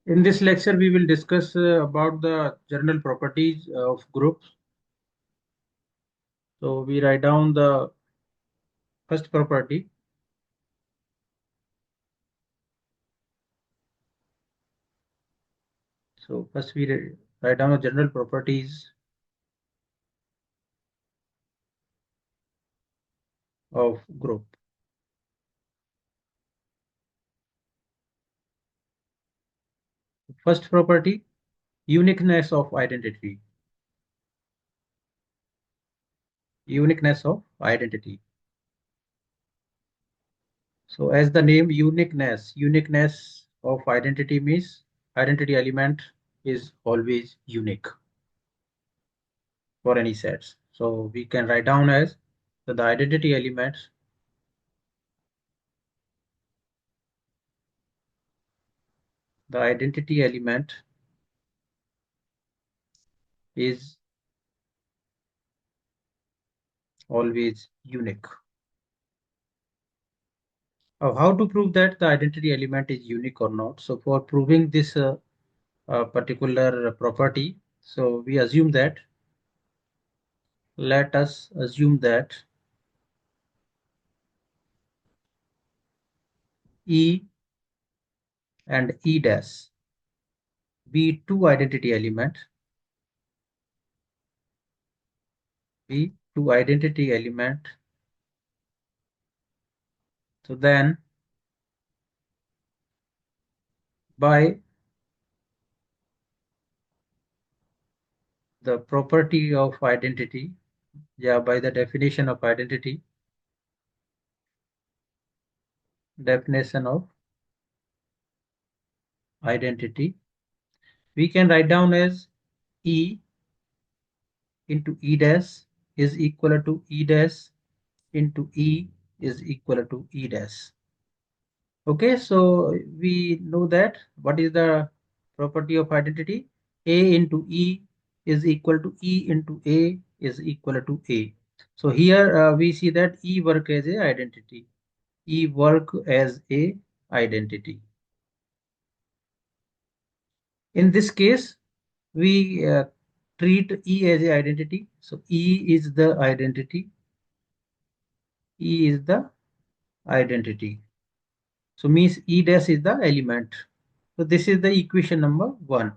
In this lecture, we will discuss about the general properties of groups. So we write down the first property. So first we write down the general properties of group. First property, uniqueness of identity. Uniqueness of identity. So as the name uniqueness of identity means identity element is always unique for any sets. So we can write down as the identity elements the identity element is always unique. How to prove that the identity element is unique or not? So for proving this particular property, so we assume that, let us assume that E and E dash be two identity element, So then by the property of identity, by the definition of identity, we can write down as E into E dash is equal to E dash into E is equal to E dash. Okay, so we know that what is the property of identity? A into E is equal to E into A is equal to A. So here we see that E work as a identity. E work as a identity. In this case, we treat E as a identity. So E is the identity. E is the identity. So means E dash is the element. So this is the equation number 1.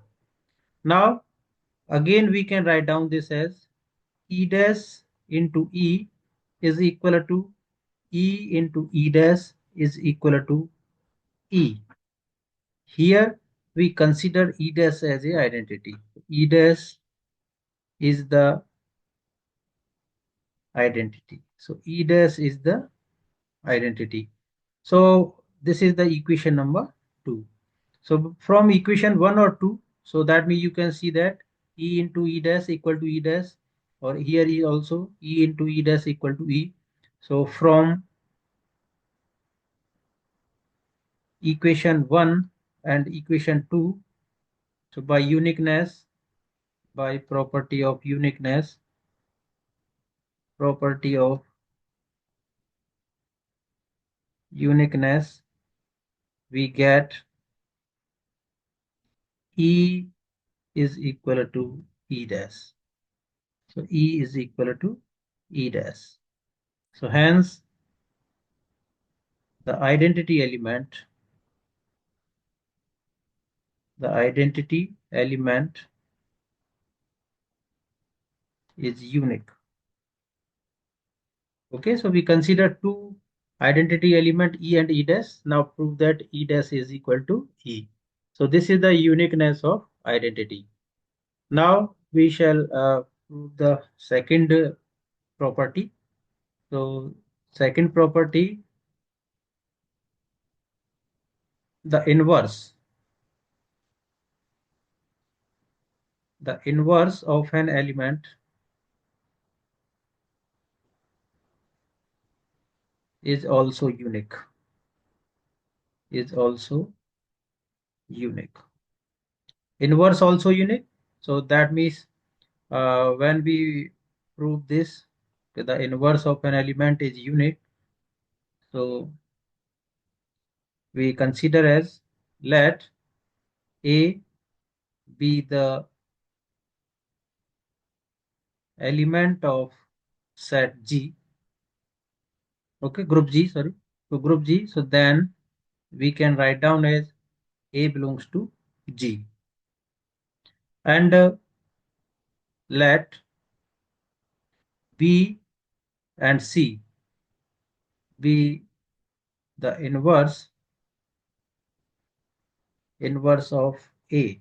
Now again we can write down this as E dash into E is equal to E into E dash is equal to E. Here we consider E dash as a identity. E dash is the identity. So E dash is the identity. So this is the equation number 2. So from equation 1 or 2, so that means you can see that E into E dash equal to E dash, or here is also E into E dash equal to E. So from equation 1 and equation 2, so by property of uniqueness, we get E is equal to E dash. So E is equal to E dash. So hence the identity element is unique. Okay, so we consider two identity element E and E dash. Now prove that E dash is equal to E. So this is the uniqueness of identity. Now we shall prove the second property. So second property, the inverse of an element is also unique. Inverse also unique. So that means when we prove this, the inverse of an element is unique. So we consider as, let A be the element of set G, okay, group G, sorry, so group G, so then we can write down as A belongs to G. And let B and C be the inverse of A.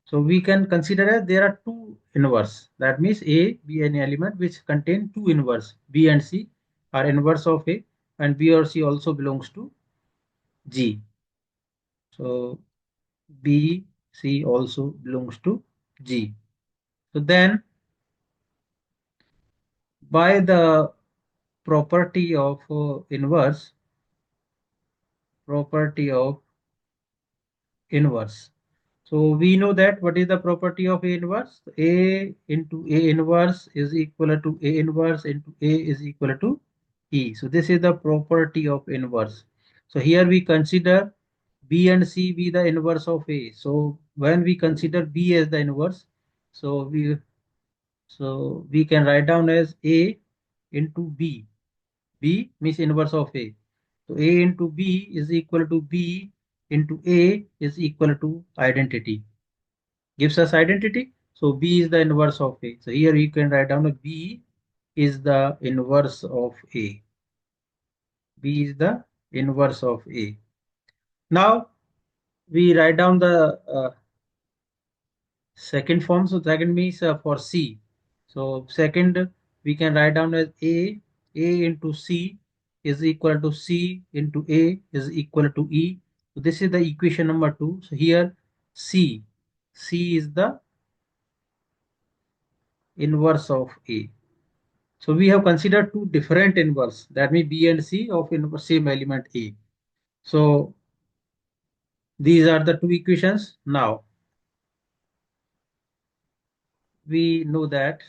So we can consider as there are two inverse. That means A be an element which contain two inverse. B and C are inverse of A, and B or C also belongs to G. So B, C also belongs to G. So then by the property of inverse. So we know that what is the property of A inverse? A into A inverse is equal to A inverse into A is equal to E. So this is the property of inverse. So here we consider B and C be the inverse of A. So when we consider B as the inverse, so we can write down as A into B. B means inverse of A. So A into B is equal to B into A is equal to identity. Gives us identity. So B is the inverse of A. So here you can write down a B is the inverse of A. B is the inverse of A. Now we write down the second form. So second means for C. So second we can write down as A into C is equal to C into A is equal to E. So this is the equation number 2. So here C, C is the inverse of A. So we have considered two different inverse. That means B and C of inverse same element A. So these are the two equations. Now we know that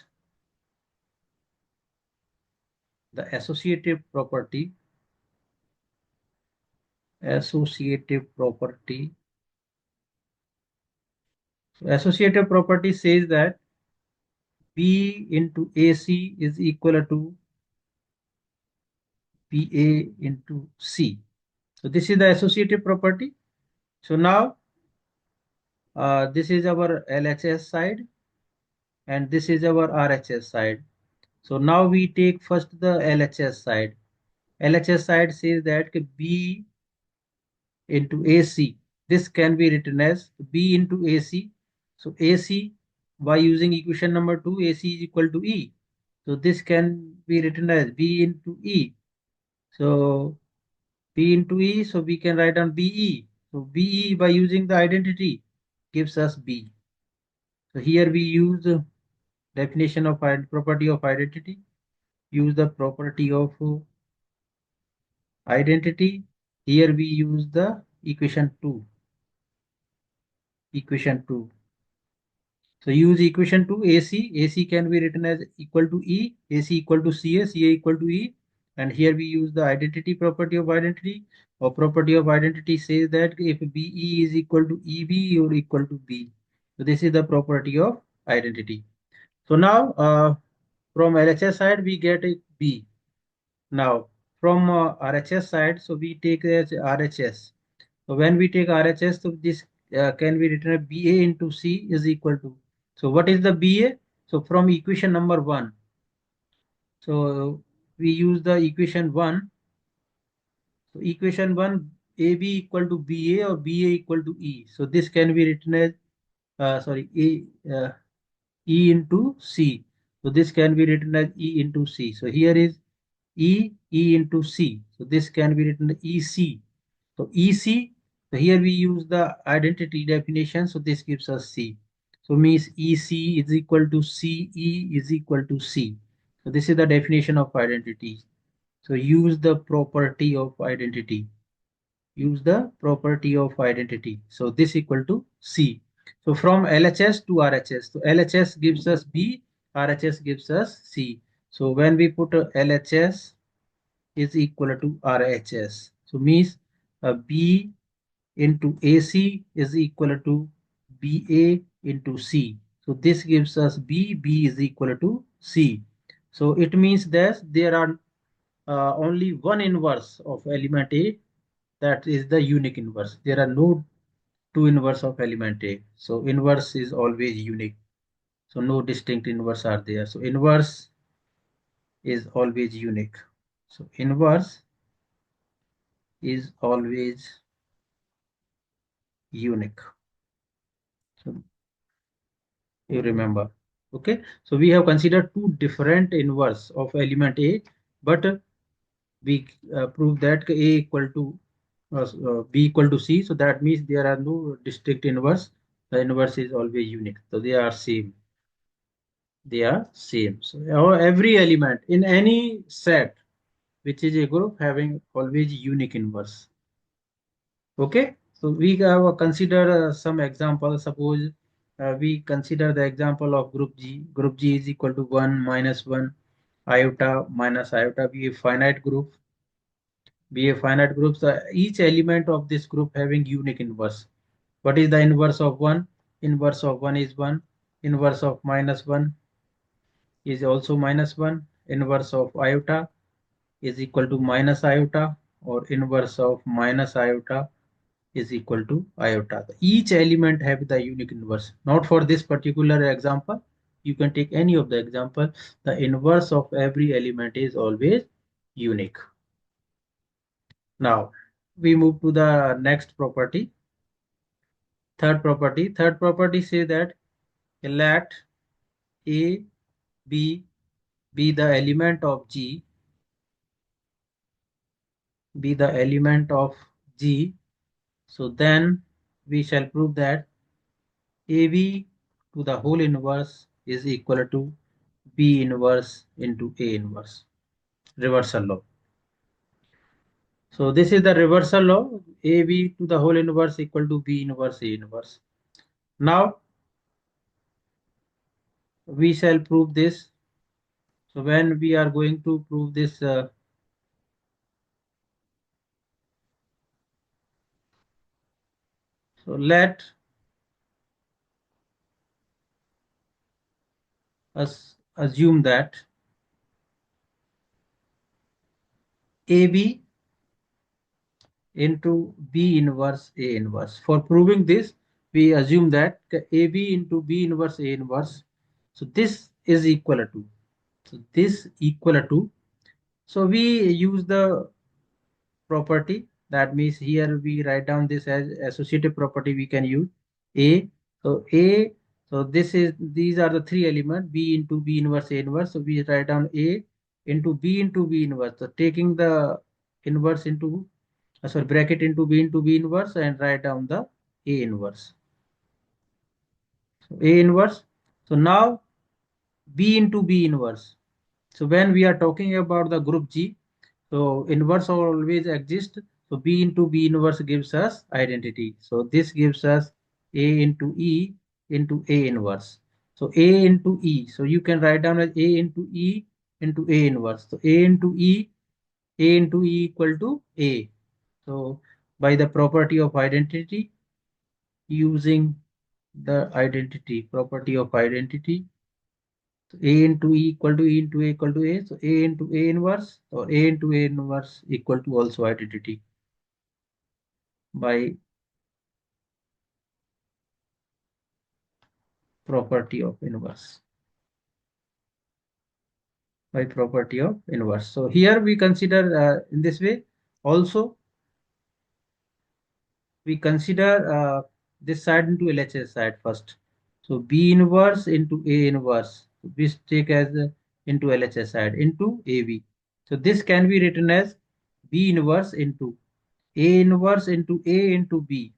the associative property. So associative property says that B into AC is equal to BA into C. So this is the associative property. So now this is our LHS side and this is our RHS side. So now we take first the LHS side. LHS side says that B into AC. This can be written as B into AC. So AC by using equation number 2, AC is equal to E. So this can be written as B into E. So B into E, so we can write down BE. So BE by using the identity gives us B. So here we use the definition of property of identity. Use the property of identity. Here we use the equation 2. Equation 2. So use equation 2 AC. AC can be written as equal to E. AC equal to CA. CA equal to E. And here we use the identity property of identity. Or property of identity says that if BE is equal to EB or equal to B. So this is the property of identity. So now from LHS side we get a B. Now from RHS side, so we take as RHS. So when we take RHS, so this can be written as BA into C is equal to. So what is the BA? So from equation number 1. So we use the equation 1. So equation 1, AB equal to BA or BA equal to E. So this can be written as, E into C. So this can be written as E into C. So here is E into C. So this can be written as EC. So EC, so here we use the identity definition. So this gives us C. So means EC is equal to CE is equal to C. So this is the definition of identity. So use the property of identity. Use the property of identity. So this equal to C. So from LHS to RHS. So LHS gives us B, RHS gives us C. So when we put LHS is equal to RHS. So means B into AC is equal to BA into C. So this gives us B is equal to C. So it means that there are only one inverse of element A, that is the unique inverse. There are no two inverse of element A. So inverse is always unique. So no distinct inverse are there. So inverse is always unique. So inverse is always unique. So you remember. Okay. So we have considered two different inverse of element A, but we prove that A equal to B equal to C. So that means there are no distinct inverse. The inverse is always unique. So they are same. They are same. So every element in any set which is a group having always unique inverse. Okay, so we have consider some examples. Suppose we consider the example of group G. Group G is equal to 1 minus 1 iota minus iota. Be a finite group. Be a finite group. So each element of this group having unique inverse. What is the inverse of 1? Inverse of 1 is 1. Inverse of minus 1 is also minus 1. Inverse of iota is equal to minus iota, or inverse of minus iota is equal to iota. Each element have the unique inverse. Not for this particular example. You can take any of the example. The inverse of every element is always unique. Now we move to the next property. Third property. Third property say that let A B be the element of G, be the element of G. So then we shall prove that AB to the whole inverse is equal to B inverse into A inverse. Reversal law. So this is the reversal law. AB to the whole inverse equal to B inverse A inverse. Now we shall prove this. So when we are going to prove this, so let us assume that AB into B inverse A inverse. For proving this, we assume that AB into B inverse A inverse. So this is equal to. So this equal to. So we use the property. That means here we write down this as associative property. We can use A. So A. So this is, these are the three elements, B into B inverse A inverse. So we write down A into B inverse. So taking the inverse into, sorry, bracket into B inverse, and write down the A inverse. So A inverse. So now B into B inverse. So when we are talking about the group G, so inverse always exists. So B into B inverse gives us identity. So this gives us A into E into A inverse. So A into E. So you can write down as A into E into A inverse. So A into E equal to A. So by the property of identity, using the identity, property of identity, so A into E equal to E into A equal to A. So A into A inverse, or A into A inverse equal to also identity by property of inverse. By property of inverse. So here we consider in this way. Also, we consider this side into LHS side first. So B inverse into A inverse. We take as into LHS side into AB. So this can be written as B inverse into A inverse into A into B.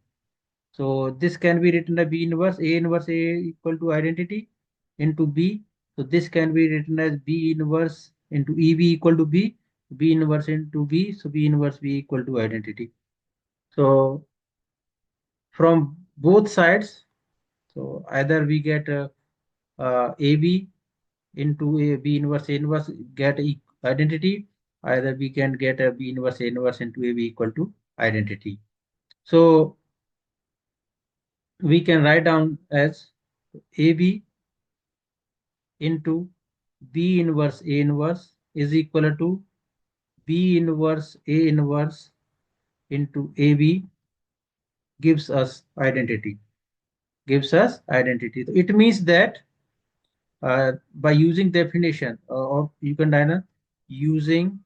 So this can be written as B inverse A equal to identity into B. So this can be written as B inverse into EB equal to B, B inverse into B. So B inverse B equal to identity. So from both sides, so either we get AB into a B inverse A inverse get identity, either we can get a B inverse A inverse into AB equal to identity. So we can write down as AB into B inverse A inverse is equal to B inverse A inverse into AB gives us identity. Gives us identity. So it means that by using definition of you can diner using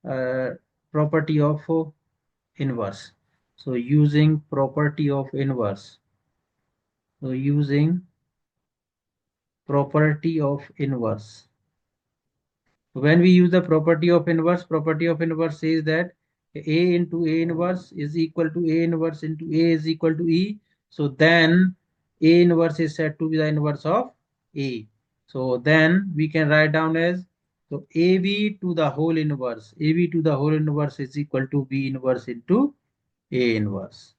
uh, property of inverse. So using property of inverse. So using property of inverse. When we use the property of inverse says that A into A inverse is equal to A inverse into A is equal to E. So then A inverse is said to be the inverse of A. So then we can write down as so AB to the whole inverse. AB to the whole inverse is equal to B inverse into A inverse.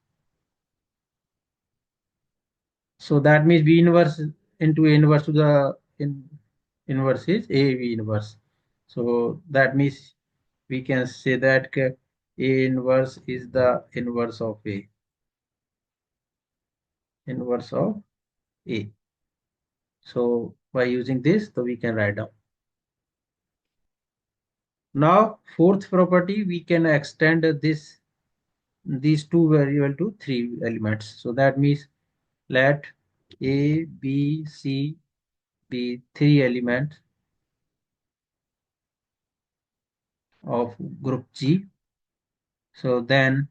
So that means B inverse into A inverse to the inverse is AB inverse. So that means we can say that A inverse is the inverse of A. Inverse of A. So by using this, so we can write down. Now fourth property, we can extend these two variable to three elements. So that means let A, B, C be three elements of group G. So then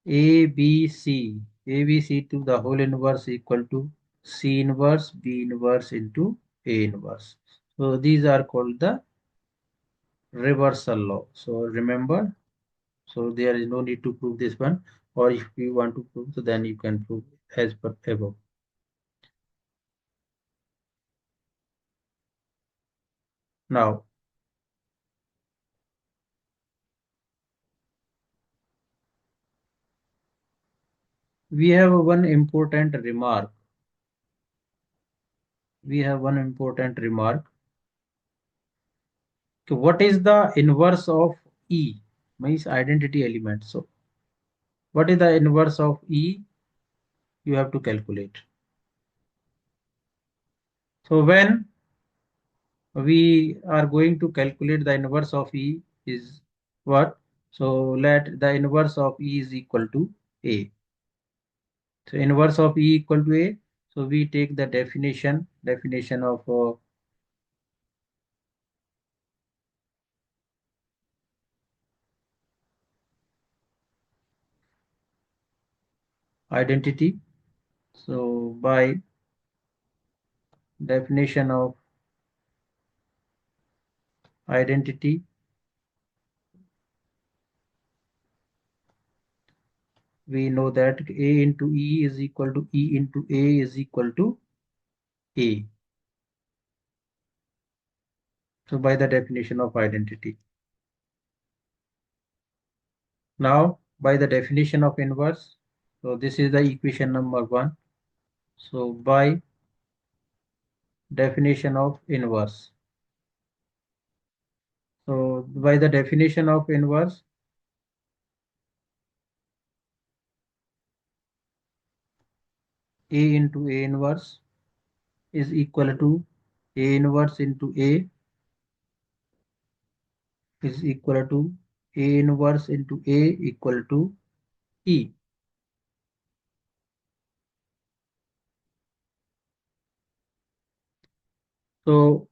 ABC to the whole inverse equal to C inverse, B inverse into A inverse. So these are called the reversal law. So remember, so there is no need to prove this one, or if you want to prove, so then you can prove as per above. Now, we have one important remark. We have one important remark. So what is the inverse of E? Means identity element. So what is the inverse of E? You have to calculate. So when we are going to calculate the inverse of E is what? So let the inverse of E is equal to A. So inverse of E equal to A. So we take the definition of identity. So by definition of identity, we know that A into E is equal to E into A is equal to A. So by the definition of identity. Now by the definition of inverse, so this is the equation number one. So by definition of inverse. So by the definition of inverse, A into A inverse is equal to A inverse into A is equal to A inverse into A equal to E. So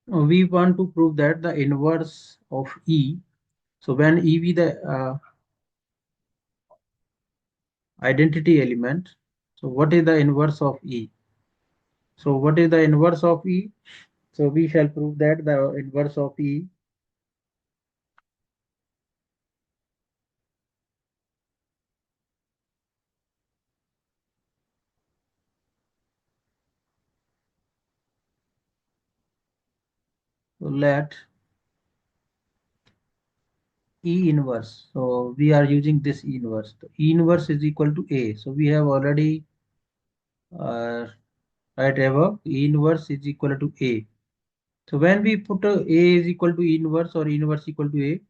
we want to prove that the inverse of E. So when E be the identity element, so what is the inverse of E? So what is the inverse of E? So we shall prove that the inverse of E so let E inverse. So we are using this E inverse. So E inverse is equal to A. So we have already right above E inverse is equal to A. So when we put A is equal to E inverse or E inverse equal to A,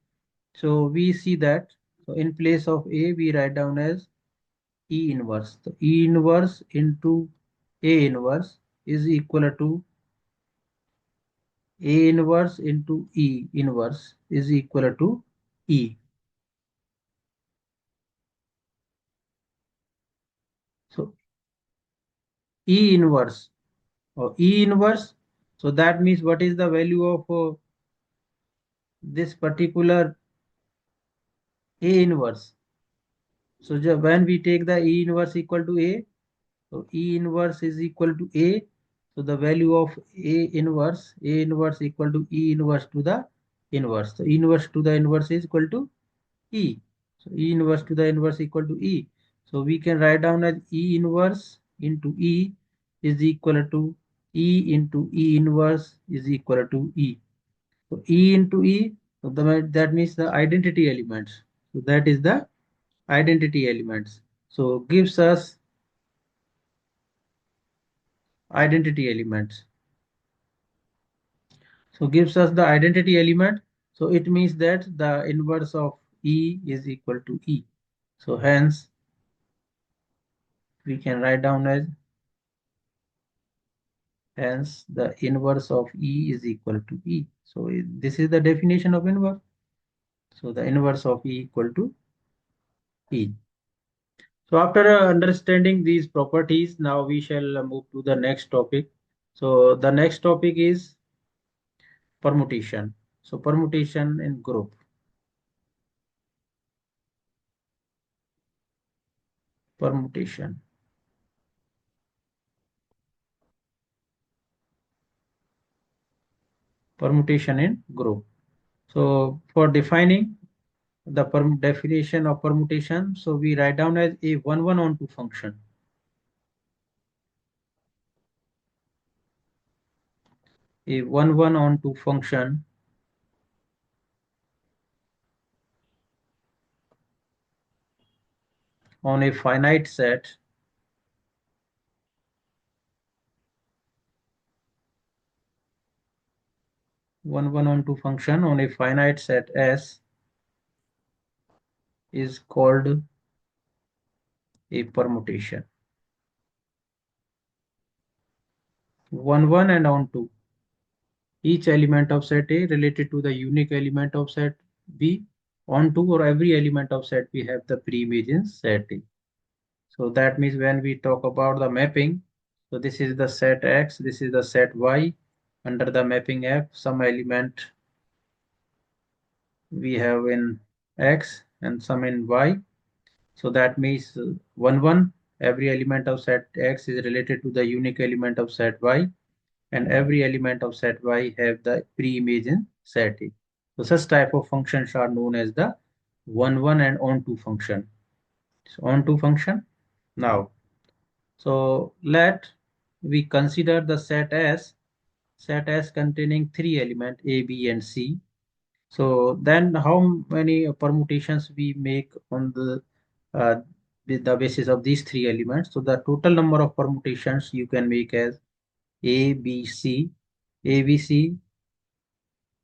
so we see that so in place of A we write down as E inverse. So E inverse into A inverse is equal to A inverse into E inverse is equal to E. So E inverse or E inverse. So that means what is the value of this particular A inverse? So when we take the E inverse equal to A, so E inverse is equal to A. So the value of A inverse equal to E inverse to the inverse. So E inverse to the inverse is equal to E. So E inverse to the inverse equal to E. So we can write down as E inverse into E is equal to E into E inverse is equal to E. So E into E, so that means the identity elements. So that is the identity elements. So gives us identity elements. So gives us the identity element. So it means that the inverse of E is equal to E. So hence we can write down as hence the inverse of E is equal to E. So this is the definition of inverse. So the inverse of E equal to E. So after understanding these properties, now we shall move to the next topic. So the next topic is permutation. So permutation in group. Permutation. Permutation in group. So for defining the definition of permutation, so we write down as a one on two function. A one on two function on a finite set one on two function on a finite set S is called a permutation. One and on two. Each element of set A related to the unique element of set B. On two or every element of set B have the pre-image in set A. So that means when we talk about the mapping, so this is the set X, this is the set Y. Under the mapping F, some element we have in X and some in Y. So that means 1, every element of set X is related to the unique element of set Y, and every element of set Y have the pre-image in set A. So such type of functions are known as the one and on-to function. So on-to function. Now, so let we consider the set S containing three elements A, B, and C. So then how many permutations we make on uh, the basis of these three elements? So the total number of permutations you can make as A, B, C. A, B, C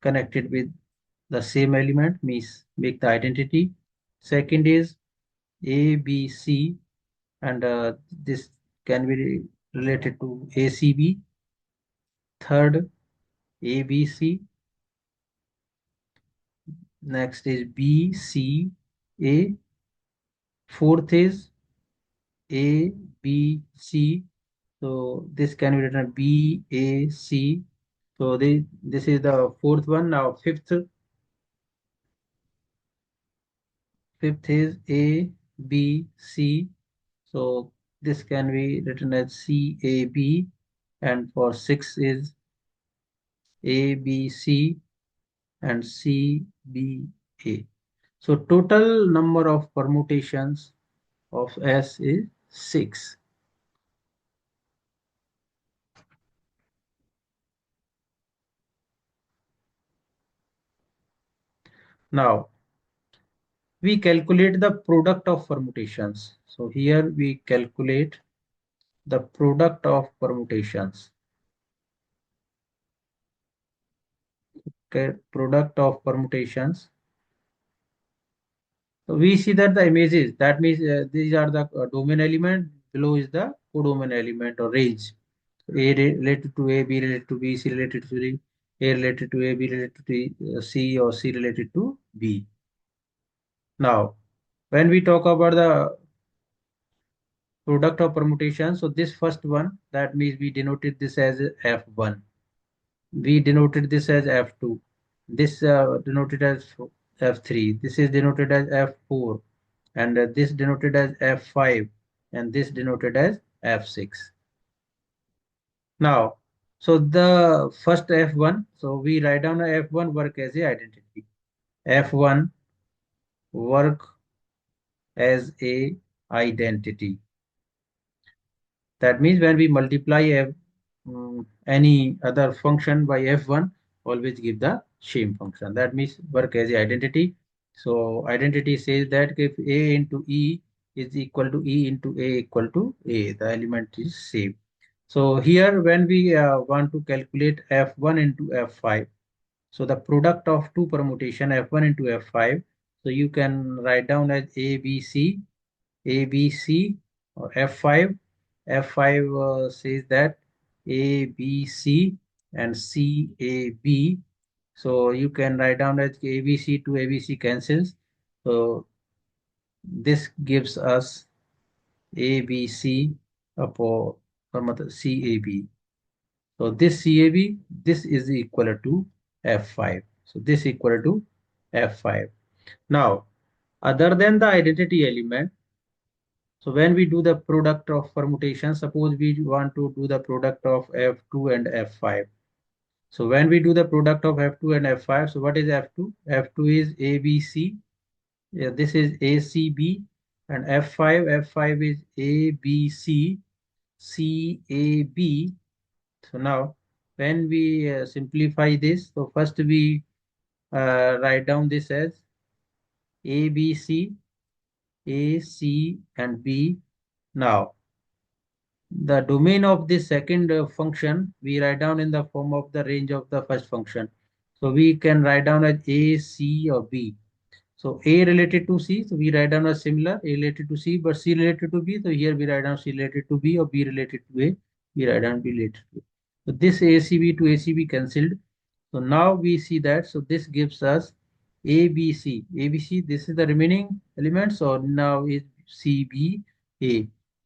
connected with the same element means make the identity. Second is A, B, C, and this can be related to ACB. Third, ABC. Next is BCA. Fourth is ABC. So this can be written BAC. So this is the fourth one. Now fifth is ABC. So this can be written as CAB. And for six is ABC and CBA. So total number of permutations of S is 6. Now we calculate the product of permutations. So here we calculate the product of permutations. Okay, product of permutations. So we see that the images, that means these are the domain element, below is the codomain element or range. So A related to A, B related to B, C related to C, A related to A, B related to C, or C related to B. Now, when we talk about the product of permutation, so this first one, that means we denoted this as F1. We denoted this as F2. This denoted as F3. This is denoted as F4. And this denoted as F5. And this denoted as F6. Now, so the first F1, so we write down a F1 work as a identity. F1 work as a identity. That means when we multiply any other function by f1, always give the same function. That means work as a identity. So identity says that if a into e is equal to e into a equal to a, the element is same. So here when we want to calculate f1 into f5, so the product of two permutation f1 into f5, so you can write down as ABC ABC or F5. F5 says that ABC and CAB. So you can write down as ABC to ABC cancels. So this gives us ABC upon CAB. So this CAB, this is equal to F5. So this equal to F5. Now, other than the identity element, so when we do the product of permutation, suppose we want to do the product of F2 and F5. So when we do the product of F2 and F5, so what is F2? F2 is ABC. Yeah, this is ACB. And F5 is ABC, CAB. So now when we simplify this, so first we write down this as ABC, AC, and B. Now the domain of this second function we write down in the form of the range of the first function. So we can write down as A, C, or B. So A related to C, so we write down as similar, A related to C, but C related to B. So here we write down C related to B, or B related to A, we write down B related to A. So this ACB to ACB cancelled. So now we see that, so this gives us ABC. ABC, this is the remaining elements, or now is CBA.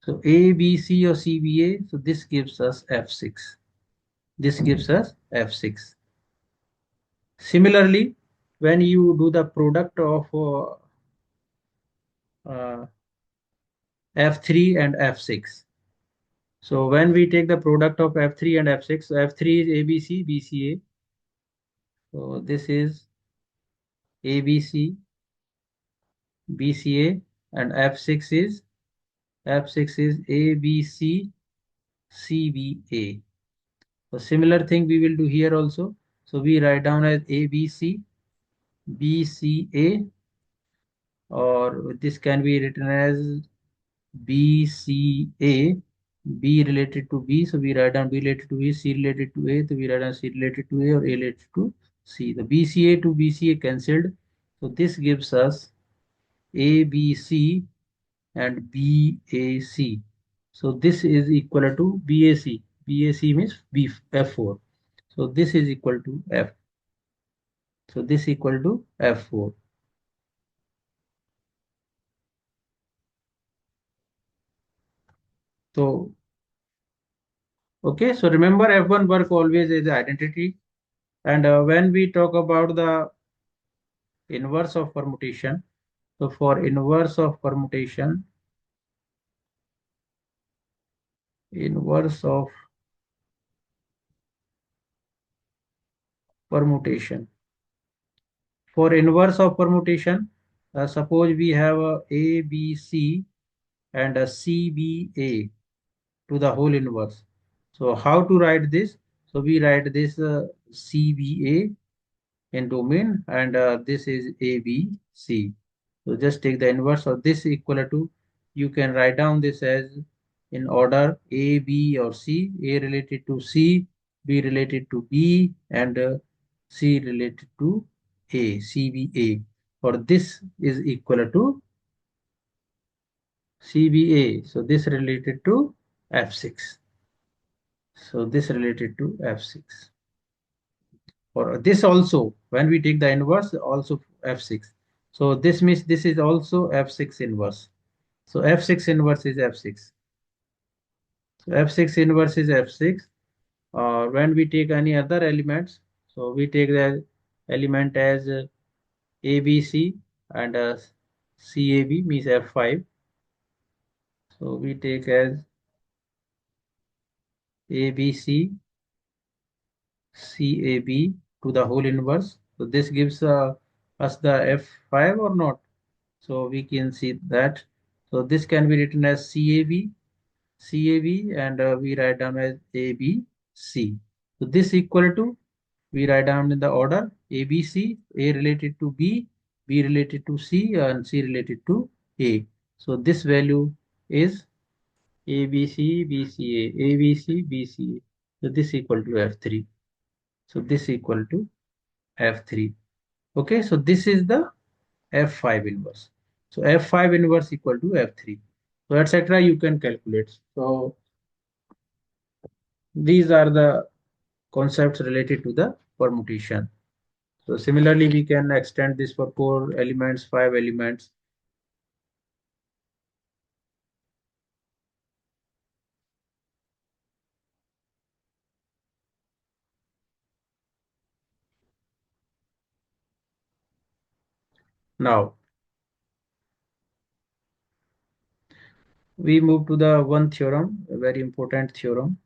So ABC or CBA, so this gives us F6. This gives us F6. Similarly, when you do the product of F3 and F6. So when we take the product of F3 and F6, so F3 is ABC, BCA. So this is ABC, BCA, and F6 is ABC, CBA. So similar thing we will do here also. So we write down as ABC, BCA, or this can be written as BCA, B related to B. So we write down B related to B, C related to A. So we write down C related to A, or A related to C. The BCA to BCA cancelled. So this gives us ABC and BAC. So this is equal to BAC. BAC means B F4. So this is equal to F. So this equal to F4. So okay, so remember F1 work always is identity. And when we talk about the inverse of permutation, so for inverse of permutation, inverse of permutation. For inverse of permutation, suppose we have a B, C and a C, B, A to the whole inverse. So how to write this? So we write this CBA in domain, and this is ABC. So just take the inverse of this equal to, you can write down this as in order A, B, or C. A related to C, B related to B, and C related to A, CBA. or this is equal to CBA. So this related to F6. So this related to F6. Or this also, when we take the inverse, also F6. So this means this is also F6 inverse. So F6 inverse is F6. So F6 inverse is F6. Or when we take any other elements, so we take the element as ABC and CAB means F5. So we take as ABC CAB to the whole inverse. So this gives us the F5 or not. So we can see that. So this can be written as CAB, and we write down as ABC. So this equal to, we write down in the order ABC, A related to B related to C, and C related to A. So this value is ABC, BCA, ABC, BCA. So this equal to F3. So this equal to F3. Okay, so this is the F5 inverse. So F5 inverse equal to F3. So etc. you can calculate. So these are the concepts related to the permutation. So similarly, we can extend this for 4 elements, 5 elements. Now we move to the one theorem, a very important theorem.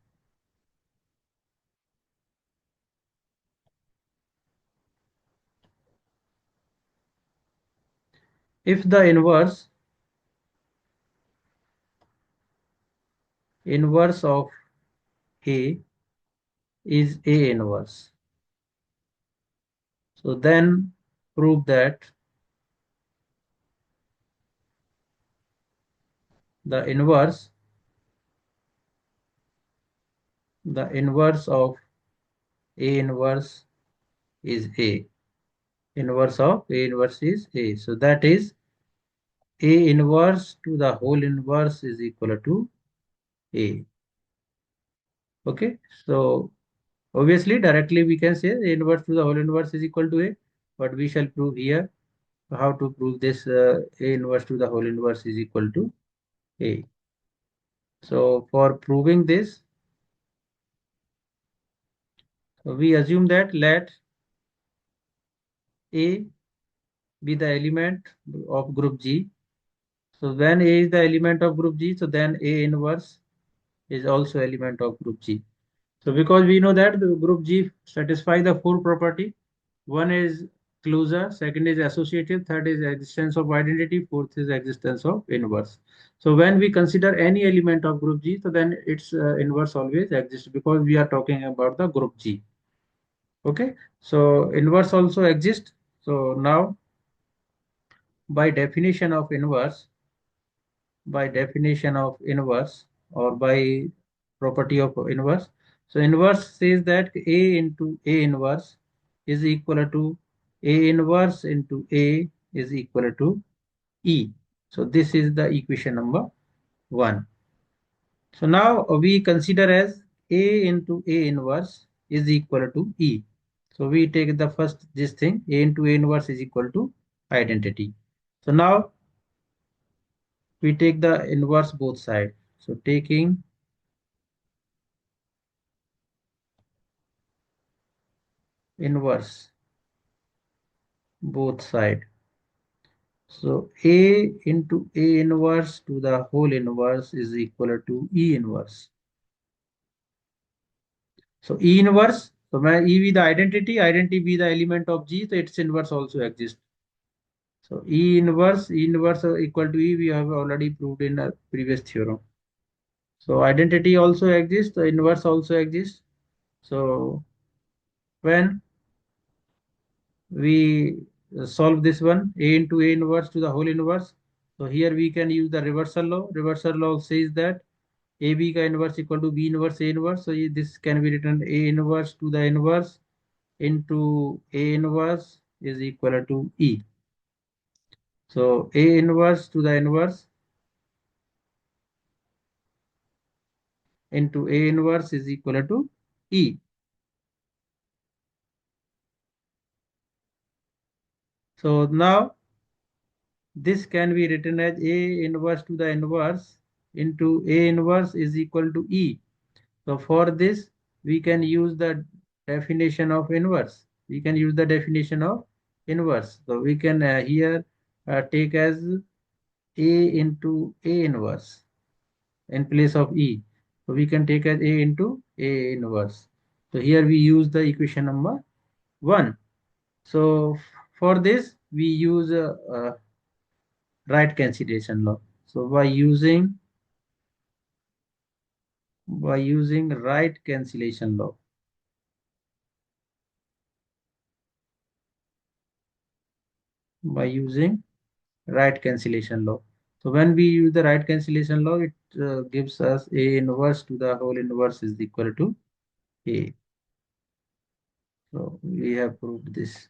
If the inverse of A is A inverse, so then prove that the inverse of A inverse is A. Inverse of A inverse is A. So that is A inverse to the whole inverse is equal to A. Okay. So obviously directly we can say A inverse to the whole inverse is equal to A. But we shall prove here how to prove this A inverse to the whole inverse is equal to A. So for proving this, we assume that let A be the element of group G. So when A is the element of group G, so then A inverse is also element of group G. So because we know that the group G satisfy the four property. One is closure, second is associative, third is existence of identity, fourth is existence of inverse. So when we consider any element of group G, so then its inverse always exists because we are talking about the group G. Okay, so inverse also exists. So now by definition of inverse, or by property of inverse. So inverse says that A into A inverse is equal to A inverse into A is equal to E. So this is the equation number 1. So now we consider as A into A inverse is equal to E. So we take the first this thing, A into A inverse is equal to identity. So now we take the inverse both sides. So taking inverse both side. So A into A inverse to the whole inverse is equal to E inverse. So E inverse, so when E be the identity be the element of G, so its inverse also exists. So E inverse equal to E, we have already proved in a previous theorem. So identity also exists, the inverse also exists. So when we solve this one, A into A inverse to the whole inverse. So here we can use the reversal law. Reversal law says that AB ka inverse equal to B inverse A inverse. So this can be written A inverse to the inverse into A inverse is equal to E. So A inverse to the inverse into A inverse is equal to E. So now this can be written as A inverse to the inverse into A inverse is equal to E. So for this, we can use the definition of inverse. We can use the definition of inverse. So we can here take as A into A inverse in place of E. So we can take as A into A inverse. So here we use the equation number 1. So for this, we use right cancellation law. So by using right cancellation law, by using right cancellation law. So when we use the right cancellation law, it gives us A inverse to the whole inverse is equal to A. So we have proved this.